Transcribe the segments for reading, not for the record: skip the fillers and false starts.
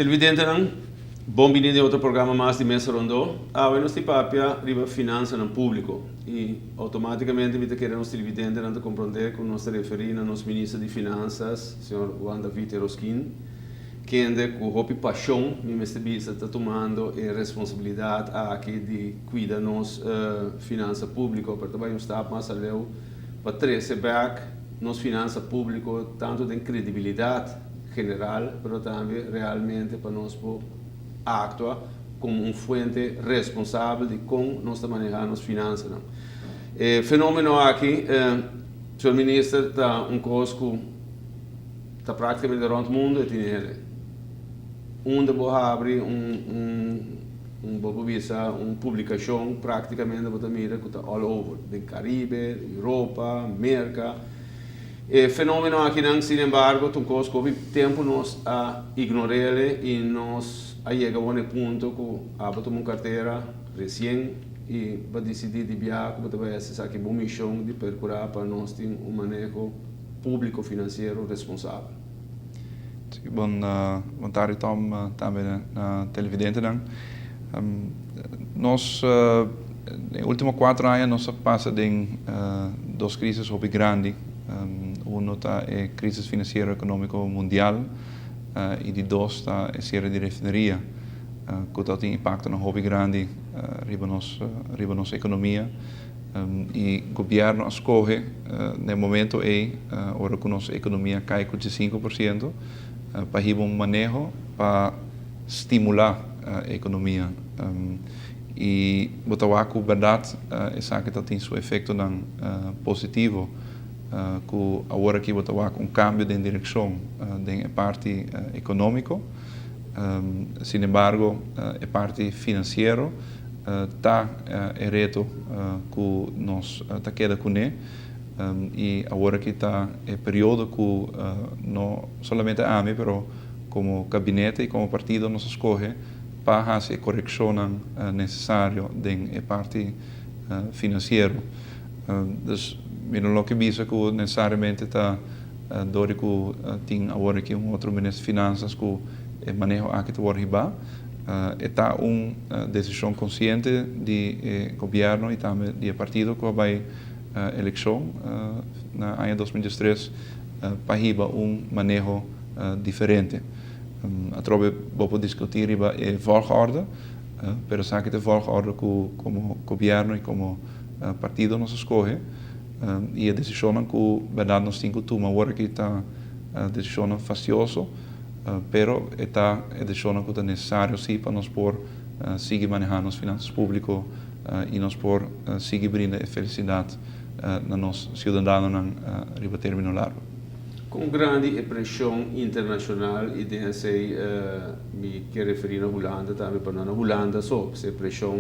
Televidente não, bem-vindo a outro programa mais de Mesa Rondô. Hoje nós papia riba finança no público e automaticamente nós queremos televidente não compreender que nós referimos ao nosso ministro de Finanças, Sr. Juan David Eroskin, que anda com hopi paixão, me está tomando a responsabilidade aqui de cuidar da nossa finança pública, porque também está mais a leu para trazer back nossa finança pública tanto de credibilidade general, mas também realmente para nós actuar como uma fonte responsável de como nós manejamos nossas finanças. O fenômeno aqui, o Sr. Ministro está coisa está praticamente durante o mundo, onde vou abrir uma publicação praticamente que está all over, do Caribe, Europa, América. O fenômeno aqui, sin embargo, que tempo nós ignoramos e nós chegamos a um ponto que abrimos uma carteira recém e vai decidir de viajar, que vai ser aqui uma missão de procurar para nós ter manejo público financeiro responsável. Bom tarde, Tom, também na televidente. Nós, nos últimos 4 anos, nós passamos de 2 crises muito grandes. Uma é a crise financeira e econômica mundial e de 2 está a cierre de refineria, que tem impacto muito grande riba nossa economia. E o governo escolhe, no momento, agora que nossa economia cai com 5%, para ter manejo para estimular a economia. E botar a verdade é que tem seu efeito positivo, que agora que botar cambio de direção da parte econômica. Sin embargo, a parte financeira está reto que nós está queda com ele. E agora que está o período que não somente a AMI, mas como gabinete e como partido nós escolhe para fazer a correção necessária da parte financeira. Então, o que visa que necessariamente está dori que tem agora aqui outro ministro de Finanças que maneja aqui do arriba. Está uma decisão consciente do governo e também do partido que vai eleição no ano 2023 para ter manejo diferente. Atrobe vou discutir a volgorde, mas sabe que a volgorde como governo e como partido nós escolhe e a decisão que verdade nós temos que tomar agora que está a decisão faciosa, pero está a decisão que é necessário sim para nós seguir manejando as finanças públicas e nós seguir brindando a felicidade na nossa cidadãos na riba terminal largo. Com grande pressão internacional e sei me que referir a Holanda também para na Holanda só se pressão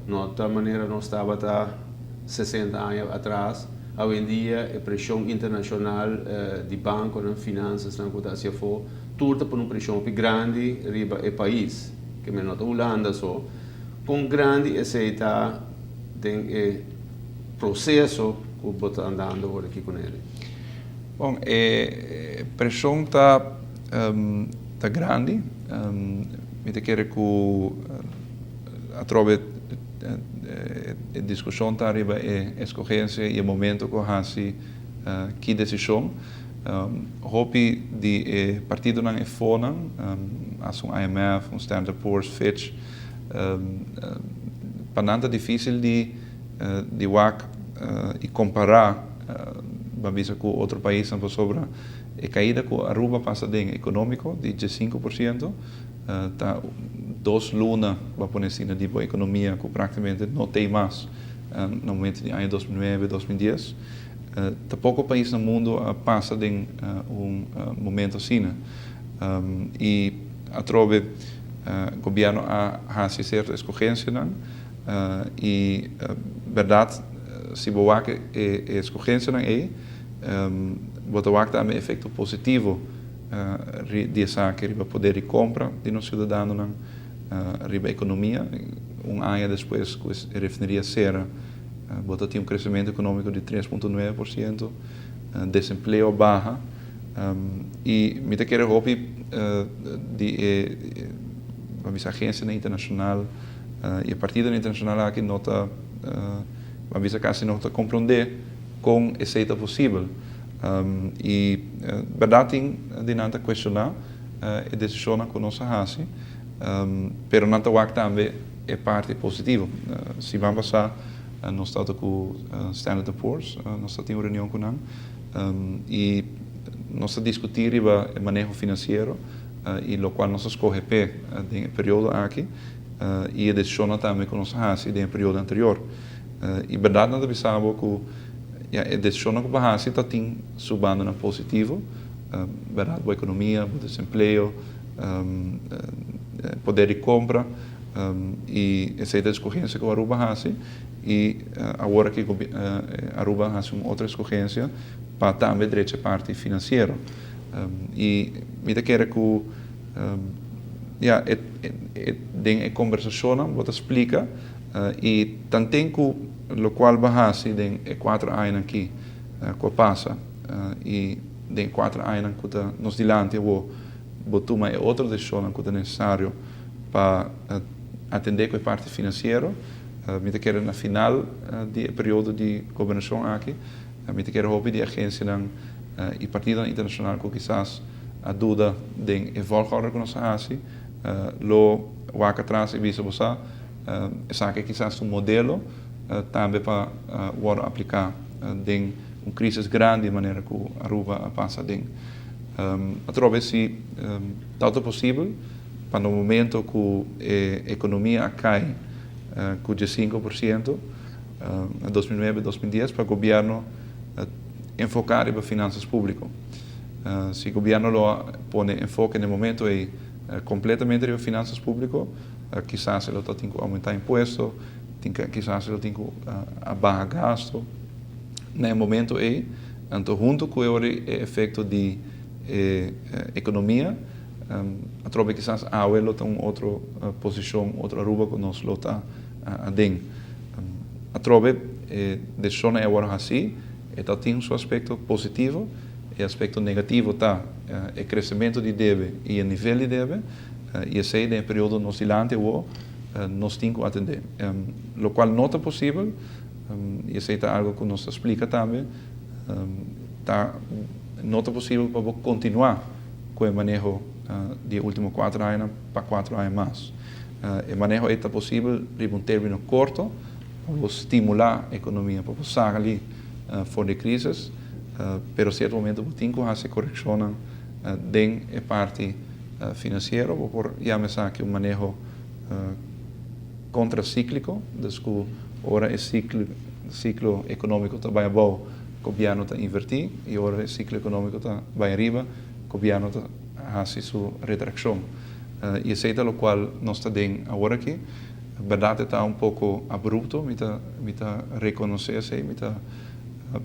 nota maneira não estava 60 anos atrás. Hoje em dia a pressão internacional de banco na finanças na coisa se for tudo por uma pressão grande riba o país que me nota Holanda só com grande aceita tem processo que está andando agora aqui com ele. Bom, a pressão está grande. Eu quero que atrove a discussão está arriba a escolhência e o momento que hace que decisão. Hopi de partido não é fona, IMF, Standard Poor's, Fitch, para nada difícil de e comparar babisa com outro país sobre a caída que a Aruba passa de econômico de 5%, tá 2 lunas para poner assim na tipo economia que praticamente não tem mais no momento de ano 2009 2010. Tá pouco país no mundo passa de momento assim, e atrove governo a certa escolhência e verdade se boa que a escolhência não é botar também efeito positivo de essa que riba poder de compra de nosso cidadão riba economia ano depois com a refineria Serra botar tinha crescimento econômico de 3,9%, desemprego barra e me te quero hope a agência internacional e a partida internacional aqui nota a casi não está compreender com esse possível e verdade de não questionar a decisão que nós fazemos pero não está também é parte positiva se vamos passar nós estamos com Standard & Poor's nós estamos em reunião com eles e nós discutir o manejo financeiro e o qual nós escolhe no período aqui e a decisão também que nós fazemos no período anterior e verdade nós pensamos que a decisão que fazemos está subindo positivo verdade a economia, o desemprego poder de compra e essa é a escolhência que a Aruba faz e agora que a Aruba faz uma outra escolhência para também direito a parte financeira e me quero que a conversação você explica e também que o qual base em 4 anos aqui que passa e em 4 anos que nos dilante vou tomar outra decisão que é necessário para atender com a parte financeira me quero na final do período de governação aqui me quero hobby de agência e partida internacional que quizás a dúvida de volgorde que nós fazemos lo waka atrás e vice versa essa que quizás um modelo também para aplicar em uma crise grande de maneira que a Aruba passa em através se tanto possível para no momento que a economia cai com 5% em 2009 2010 para o governo enfocar em finanças públicas se o governo lo põe enfoque no momento é completamente em finanças públicas quizás ele tem que aumentar impostos quizás ele tem que abaixar gasto no momento então junto com o efeito de economia através quizás a ele tem uma outra posição outra Aruba que nós lo está adem através decisão é agora assim então tem um aspecto positivo e aspecto negativo está o crescimento de deve e o nível de deve e esse é o período nos dilante nós temos que atender o qual não é possível e esse é algo que nos explica também não é possível para continuar com o manejo de últimos 4 anos para 4 anos mais o manejo é possível em um término curto para estimular a economia para sair ali fora de crises pero certo momento tem que fazer correção em a parte financeira por chamar que um manejo contracíclico desde ora o ciclo econômico está bem bom o governo está invertir e ora o ciclo econômico está bem arriba o governo está fazendo sua retração e esse é o qual nós estamos agora aqui a verdade está um pouco abrupto me está reconhecer se me está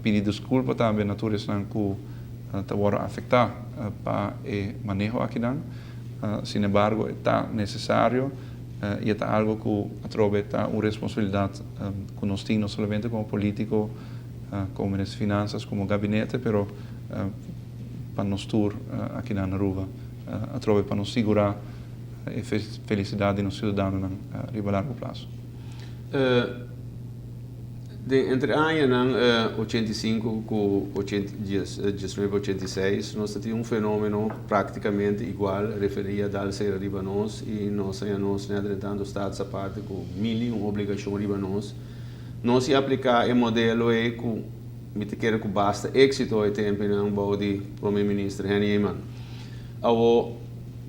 pedir desculpa também natureza que está agora afetar para o manejo aqui sin embargo está necessário e é algo que através está uma responsabilidade que nós temos não somente como político como nas finanças como gabinete pero para nós tour aqui na Aruba através para nos segurar a felicidade dos cidadãos a largo prazo entre anos 85 e 86 nós tínhamos fenômeno praticamente igual referia a ser riba nós e nós tentando estados a parte com 1.000 obrigações riba nós se aplicar o modelo é que me quer que basta êxito e tempo não bode primeiro-ministro Henry Eman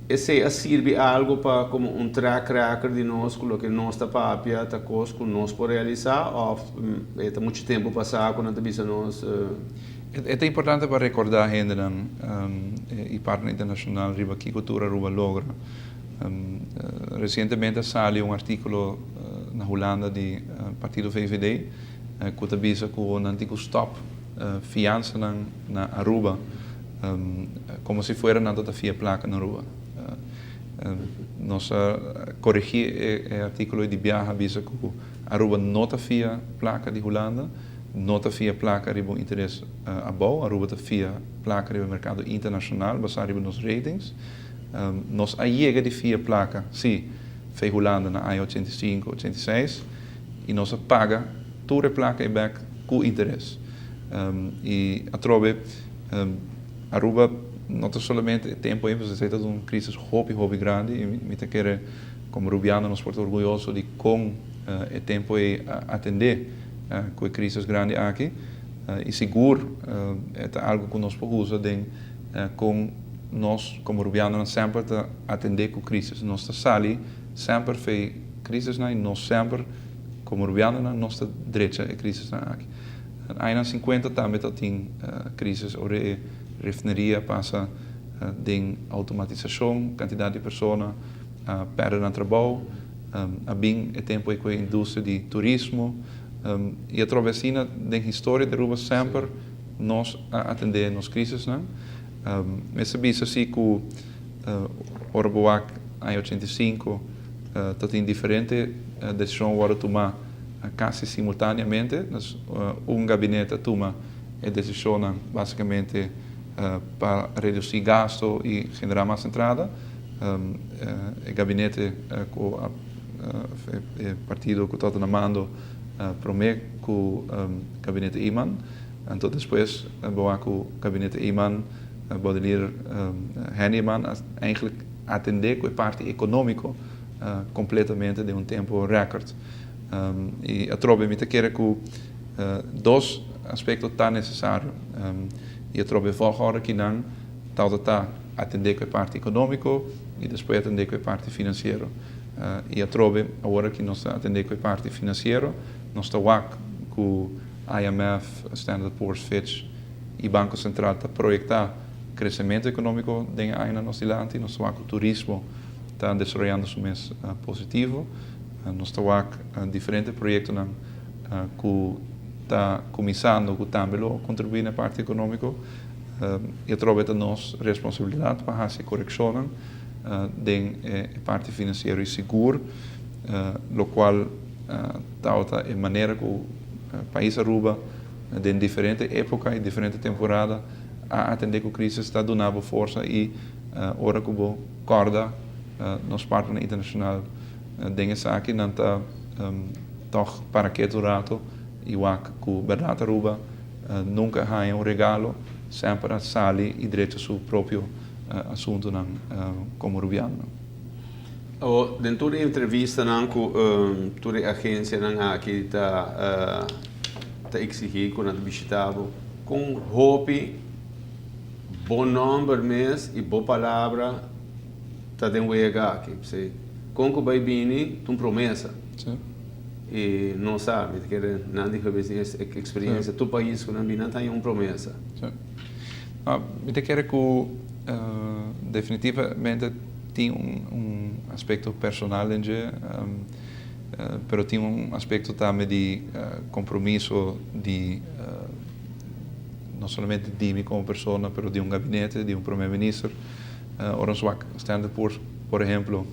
esse serve algo para como um track record de nós com o que nós está papia tá coisa que nós por realizar ou é muito tempo passar quando a bisa nós é importante para recordar a gente e partner internacional riba que cultura Aruba logra recentemente saiu um artigo na Holanda de partido VVD que avisa que o antigo stop fiança na Aruba como se fosse na toda fia placa na Aruba nós corrigir o artigo de viagem avisa que Aruba não fia placa de Holanda não fia placa de interesse a bom Aruba fia placa de mercado internacional baseado nos ratings Nós chega de 4 placas, sim, feiulando na AI 85, 86, e nós paga toda a placa e back com interesse. E a trove, Aruba, não somente tempo aí, você está uma crise hobby grande, e me quer como rubiano nos porta orgulhoso de com o tempo aí atender com crises grandes aqui, e seguro é algo que nós podemos usar com nós como rubiano sempre atender com crises. Nossa sala sempre fez crises, e nós sempre como rubiano nossa direita é crises aqui. Aí 50 também tem crises, a refineria passa de automatização, quantidade de pessoas perdem o trabalho, há bem tempo com a indústria de turismo, e a travessina da história de Aruba sempre nós atender nas crises, né? Mas sabia assim que o Orboac em 85 tem diferente decisão agora tomar quase simultaneamente. Gabinete toma a decisão basicamente para reduzir gasto e generar mais entrada. O gabinete com o partido que está na mando promete com o gabinete Iman. Então depois com o gabinete Iman Baudelaire Henneman eigenlijk atender com a parte econômica completamente de tempo recorde. E a trobe me quer que dois aspectos tão necessários. E a trobe agora que não está atender com a parte econômica e depois atender com a parte financeira. E a trobe agora que nós atender com a parte financeira, nós estamos com o IMF, Standard Poor's, Fitch e Banco Central para projetar crescimento econômico dentro da nossa land, nós estamos com o turismo está desenvolvendo-se mês positivo, nós estamos com diferentes projetos que está começando que também contribuir na parte econômica e através da nossa responsabilidade para fazer correções da parte financeira e seguro, o qual está a maneira que o país Aruba em diferentes épocas e diferentes temporadas a atender com a crise está dando força e ora que o corda nos partners internacionais denken aqui não está toch para que durato e o que o verdade Aruba nunca há regalo sempre a sali e direito ao seu próprio assunto como rubiano. Dentro da entrevista com toda a agência aqui está exigir quando visitava com hope bom nome mês e boa palavra está dentro aqui. Com que vai vir uma promessa. Sim. E não sabe que não de experiência do país que não tem uma promessa. Me quer que definitivamente tem aspecto personal em pero tem aspecto também de compromisso de não somente de mim como pessoa, mas de gabinete, de primeiro-ministro. Ora, Standard Poor's, por exemplo,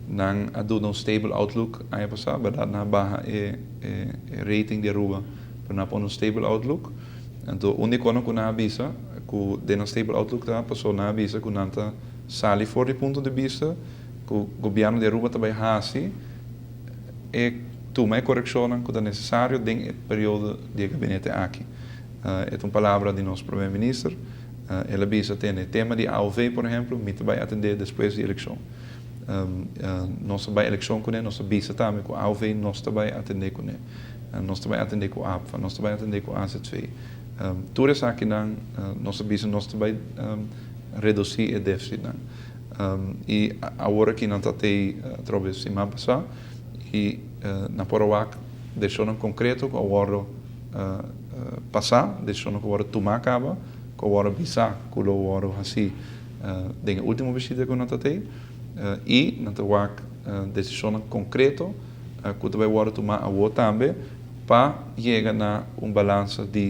não há stable outlook ano passado, verdade, na barra rating de Aruba, para não stable outlook. Então, onde quando que não avisa, que de stable outlook da pessoa não avisa que não está sali fora de ponto de vista, que o governo de Aruba também faz e toma correção que é necessário no período de gabinete aqui. É uma palavra de nosso primeiro-ministro. Ela avisa tem o tema de AOV, por exemplo, que vai atender depois da eleição. Nós vai eleição com ele, nós avisa também que a AOV nós vai atender com ele. Nós vai atender com a APFA, nós vai atender com a AZ2. Tudo isso aqui nós avisa nós vai reduzir o déficit. E agora que não está talvez semana passada e na Poroac deixou concreto que agora passar, deixou que agora tomar acaba, que agora bisa, que agora assim, den última visita que não está e na Poroac decisão concreto que vai agora tomar agora também para chegar na balança de